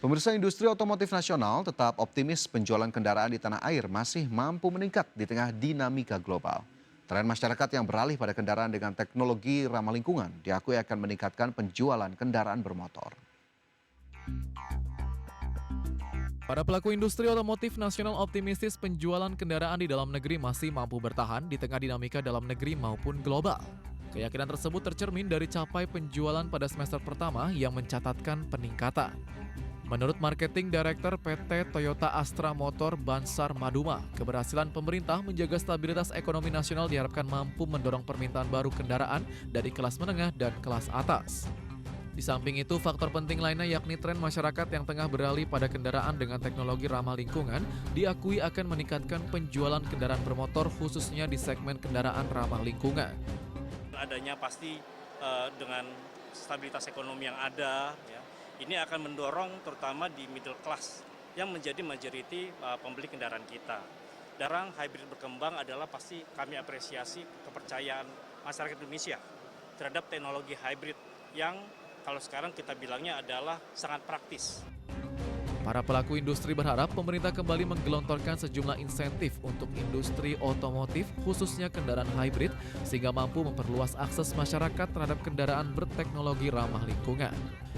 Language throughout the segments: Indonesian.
Pemirsa, industri otomotif nasional tetap optimis penjualan kendaraan di tanah air masih mampu meningkat di tengah dinamika global. Tren masyarakat yang beralih pada kendaraan dengan teknologi ramah lingkungan diakui akan meningkatkan penjualan kendaraan bermotor. Para pelaku industri otomotif nasional optimistis penjualan kendaraan di dalam negeri masih mampu bertahan di tengah dinamika dalam negeri maupun global. Keyakinan tersebut tercermin dari capai penjualan pada semester pertama yang mencatatkan peningkatan. Menurut Marketing Director PT Toyota Astra Motor Bansar Maduma, keberhasilan pemerintah menjaga stabilitas ekonomi nasional diharapkan mampu mendorong permintaan baru kendaraan dari kelas menengah dan kelas atas. Di samping itu, faktor penting lainnya yakni tren masyarakat yang tengah beralih pada kendaraan dengan teknologi ramah lingkungan diakui akan meningkatkan penjualan kendaraan bermotor khususnya di segmen kendaraan ramah lingkungan. Adanya pasti dengan stabilitas ekonomi yang ada, ya, ini akan mendorong terutama di middle class yang menjadi majority pembeli kendaraan kita. Darang hybrid berkembang adalah pasti kami apresiasi kepercayaan masyarakat Indonesia terhadap teknologi hybrid yang kalau sekarang kita bilangnya adalah sangat praktis. Para pelaku industri berharap pemerintah kembali menggelontorkan sejumlah insentif untuk industri otomotif khususnya kendaraan hybrid sehingga mampu memperluas akses masyarakat terhadap kendaraan berteknologi ramah lingkungan.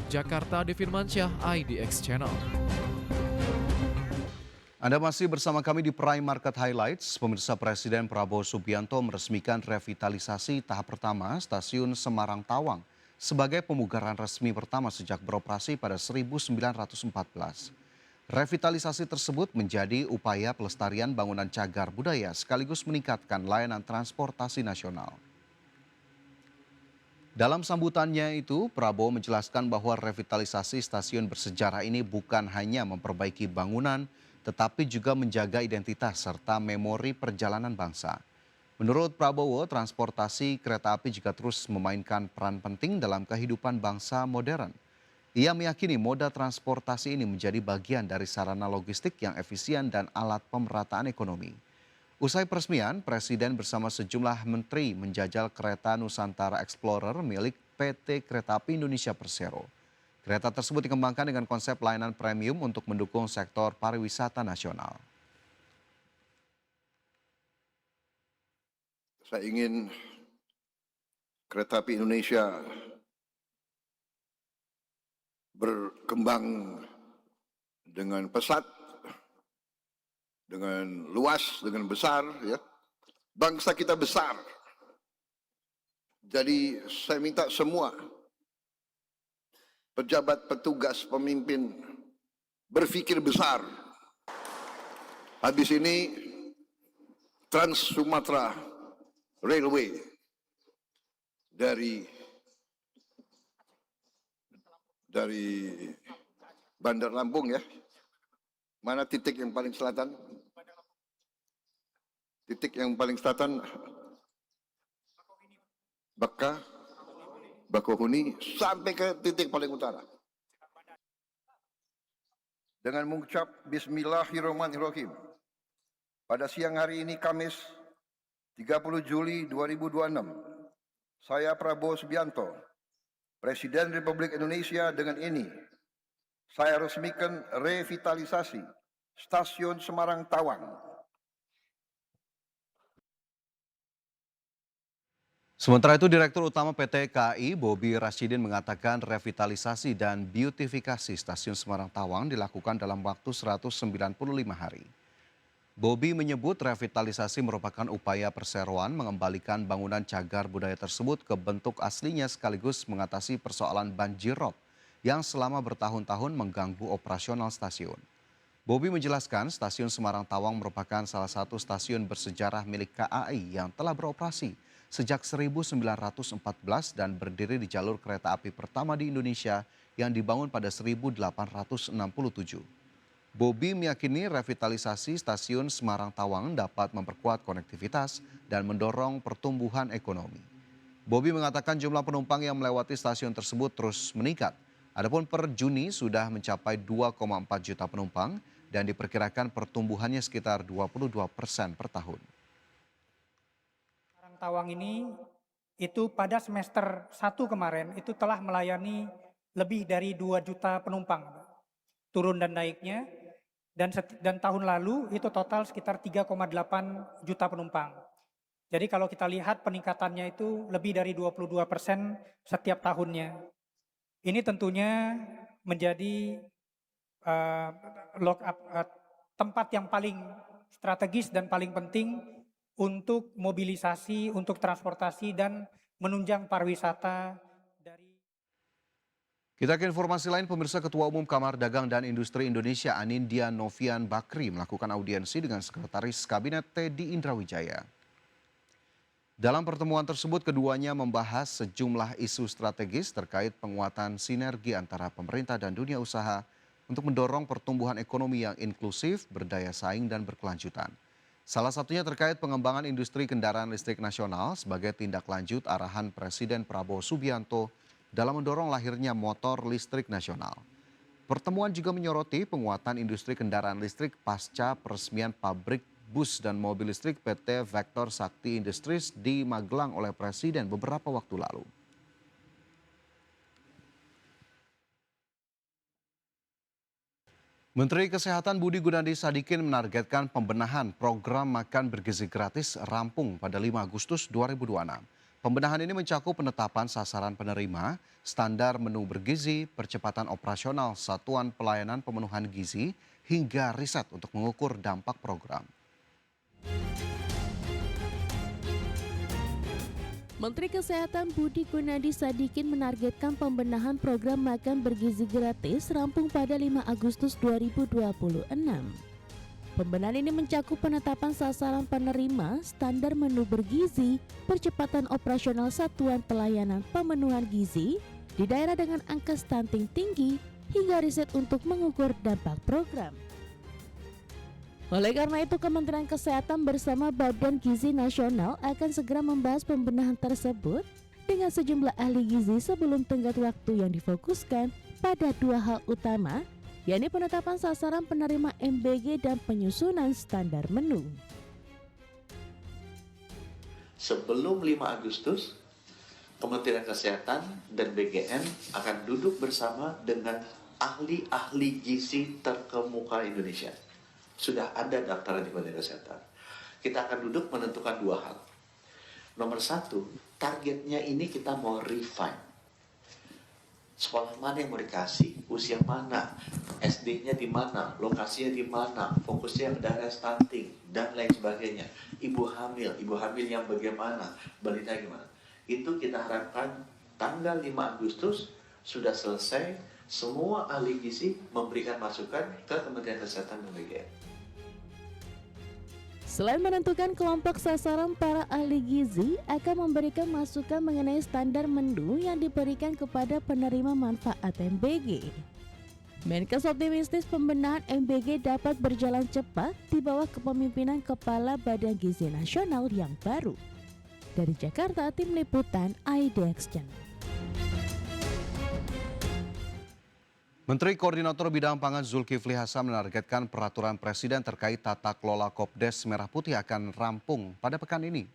Jakarta, Devin IDX Channel. Anda masih bersama kami di Prime Market Highlights. Pemirsa, Presiden Prabowo Subianto meresmikan revitalisasi tahap pertama stasiun Semarang Tawang sebagai pemugaran resmi pertama sejak beroperasi pada 1914. Revitalisasi tersebut menjadi upaya pelestarian bangunan cagar budaya sekaligus meningkatkan layanan transportasi nasional. Dalam sambutannya itu, Prabowo menjelaskan bahwa revitalisasi stasiun bersejarah ini bukan hanya memperbaiki bangunan, tetapi juga menjaga identitas serta memori perjalanan bangsa. Menurut Prabowo, transportasi kereta api juga terus memainkan peran penting dalam kehidupan bangsa modern. Ia meyakini moda transportasi ini menjadi bagian dari sarana logistik yang efisien dan alat pemerataan ekonomi. Usai peresmian, Presiden bersama sejumlah menteri menjajal kereta Nusantara Explorer milik PT Kereta Api Indonesia Persero. Kereta tersebut dikembangkan dengan konsep layanan premium untuk mendukung sektor pariwisata nasional. Saya ingin kereta api Indonesia berkembang dengan pesat, dengan luas, dengan besar, ya. Bangsa kita besar. Jadi saya minta semua pejabat, petugas, pemimpin berpikir besar. Habis ini Trans Sumatera Railway dari Bandar Lampung, ya. Mana titik yang paling selatan? Titik yang paling selatan Bakauheni sampai ke titik paling utara. Dengan mengucap Bismillahirrahmanirrahim. Pada siang hari ini Kamis 30 Juli 2026, saya Prabowo Subianto, Presiden Republik Indonesia, dengan ini saya resmikan revitalisasi Stasiun Semarang Tawang. Sementara itu, Direktur Utama PT KAI, Bobi Rashidin, mengatakan revitalisasi dan beautifikasi Stasiun Semarang Tawang dilakukan dalam waktu 195 hari. Bobi menyebut revitalisasi merupakan upaya perseroan mengembalikan bangunan cagar budaya tersebut ke bentuk aslinya sekaligus mengatasi persoalan banjir rob yang selama bertahun-tahun mengganggu operasional stasiun. Bobi menjelaskan stasiun Semarang Tawang merupakan salah satu stasiun bersejarah milik KAI yang telah beroperasi sejak 1914 dan berdiri di jalur kereta api pertama di Indonesia yang dibangun pada 1867. Bobi meyakini revitalisasi stasiun Semarang Tawang dapat memperkuat konektivitas dan mendorong pertumbuhan ekonomi. Bobi mengatakan jumlah penumpang yang melewati stasiun tersebut terus meningkat. Adapun per Juni sudah mencapai 2,4 juta penumpang dan diperkirakan pertumbuhannya sekitar 22% per tahun. Semarang Tawang ini itu pada semester 1 kemarin itu telah melayani lebih dari 2 juta penumpang. turun dan naiknya, dan tahun lalu itu total sekitar 3,8 juta penumpang. Jadi kalau kita lihat peningkatannya itu lebih dari 22% setiap tahunnya. Ini tentunya menjadi eh, tempat yang paling strategis dan paling penting untuk mobilisasi, untuk transportasi dan menunjang pariwisata dari. Kita ke informasi lain, pemirsa. Ketua Umum Kamar Dagang dan Industri Indonesia Anindya Novian Bakri melakukan audiensi dengan Sekretaris Kabinet Teddy Indrawijaya. Dalam pertemuan tersebut, keduanya membahas sejumlah isu strategis terkait penguatan sinergi antara pemerintah dan dunia usaha untuk mendorong pertumbuhan ekonomi yang inklusif, berdaya saing, dan berkelanjutan. Salah satunya terkait pengembangan industri kendaraan listrik nasional sebagai tindak lanjut arahan Presiden Prabowo Subianto dalam mendorong lahirnya motor listrik nasional. Pertemuan juga menyoroti penguatan industri kendaraan listrik pasca peresmian pabrik bus dan mobil listrik PT Vector Sakti Industries di Magelang oleh Presiden beberapa waktu lalu. Menteri Kesehatan Budi Gunadi Sadikin menargetkan pembenahan program makan bergizi gratis rampung pada 5 Agustus 2026. Pembenahan ini mencakup penetapan sasaran penerima, standar menu bergizi, percepatan operasional satuan pelayanan pemenuhan gizi, hingga riset untuk mengukur dampak program. Menteri Kesehatan Budi Gunadi Sadikin menargetkan pembenahan program makan bergizi gratis rampung pada 5 Agustus 2026. Pembenahan ini mencakup penetapan sasaran penerima, standar menu bergizi, percepatan operasional satuan pelayanan pemenuhan gizi di daerah dengan angka stunting tinggi, hingga riset untuk mengukur dampak program. Oleh karena itu, Kementerian Kesehatan bersama Badan Gizi Nasional akan segera membahas pembenahan tersebut dengan sejumlah ahli gizi sebelum tenggat waktu yang difokuskan pada 2 hal utama, yakni penetapan sasaran penerima MBG dan penyusunan standar menu. Sebelum 5 Agustus, Kementerian Kesehatan dan BGN akan duduk bersama dengan ahli-ahli gizi terkemuka Indonesia. Sudah ada daftaran di Kementerian Kesehatan. Kita akan duduk menentukan 2 hal. Nomor 1, targetnya ini kita mau refine. Sekolah mana yang mau dikasih, usia mana, SD-nya di mana, lokasinya di mana, fokusnya ke daerah stunting, dan lain sebagainya. Ibu hamil yang bagaimana, balita gimana. Itu kita harapkan tanggal 5 Agustus sudah selesai, semua ahli gizi memberikan masukan ke Kementerian Kesehatan dan BGN. Selain menentukan kelompok sasaran, para ahli gizi akan memberikan masukan mengenai standar menu yang diberikan kepada penerima manfaat MBG. Menkes optimistis pembenahan MBG dapat berjalan cepat di bawah kepemimpinan Kepala Badan Gizi Nasional yang baru. Dari Jakarta, Tim Liputan IDX Channel. Menteri Koordinator Bidang Pangan Zulkifli Hasan menargetkan peraturan Presiden terkait tata kelola Kopdes Merah Putih akan rampung pada pekan ini.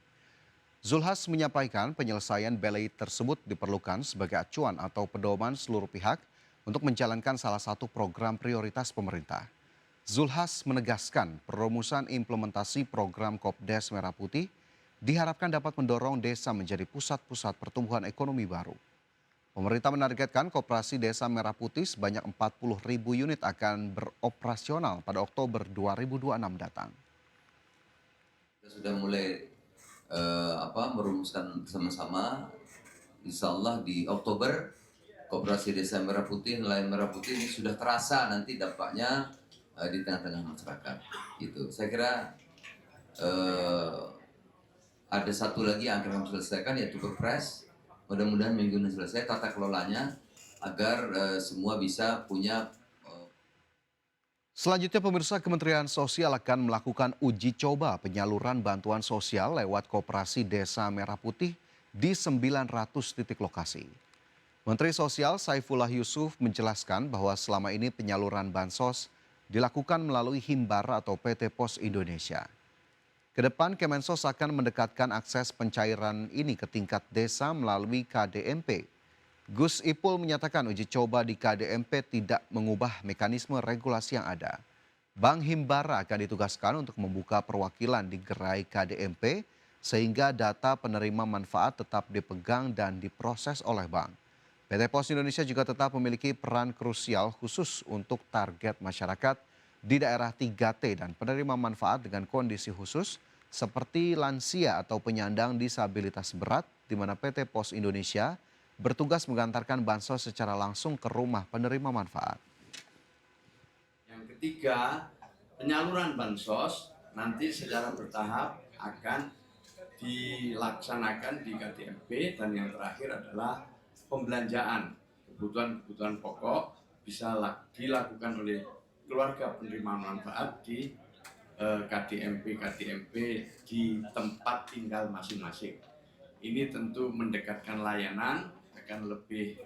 Zulhas menyampaikan penyelesaian belai tersebut diperlukan sebagai acuan atau pedoman seluruh pihak untuk menjalankan salah satu program prioritas pemerintah. Zulhas menegaskan perumusan implementasi program Kopdes Merah Putih diharapkan dapat mendorong desa menjadi pusat-pusat pertumbuhan ekonomi baru. Pemerintah menargetkan koperasi Desa Merah Putih sebanyak 40.000 unit akan beroperasional pada Oktober 2026 datang. Kita sudah mulai merumuskan bersama-sama, insya Allah di Oktober koperasi Desa Merah Putih, nelayan Merah Putih ini sudah terasa nanti dampaknya di tengah-tengah masyarakat. Gitu. Saya kira ada satu lagi yang akan kami selesaikan, yaitu Perpres. Mudah-mudahan minggu ini selesai tata kelolanya agar semua bisa punya. Selanjutnya, pemirsa, Kementerian Sosial akan melakukan uji coba penyaluran bantuan sosial lewat Koperasi Desa Merah Putih di 900 titik lokasi. Menteri Sosial Saifullah Yusuf menjelaskan bahwa selama ini penyaluran bansos dilakukan melalui Himbar atau PT Pos Indonesia. Kedepan Kemensos akan mendekatkan akses pencairan ini ke tingkat desa melalui KDMP. Gus Ipul menyatakan uji coba di KDMP tidak mengubah mekanisme regulasi yang ada. Bank Himbara akan ditugaskan untuk membuka perwakilan di gerai KDMP sehingga data penerima manfaat tetap dipegang dan diproses oleh bank. PT Pos Indonesia juga tetap memiliki peran krusial khusus untuk target masyarakat di daerah 3T dan penerima manfaat dengan kondisi khusus seperti lansia atau penyandang disabilitas berat, di mana PT Pos Indonesia bertugas mengantarkan bansos secara langsung ke rumah penerima manfaat. Yang ketiga, penyaluran bansos nanti secara bertahap akan dilaksanakan di KDMP, dan yang terakhir adalah pembelanjaan kebutuhan pokok bisa dilakukan oleh keluarga penerima manfaat di KDMP di tempat tinggal masing-masing. Ini tentu mendekatkan layanan, akan lebih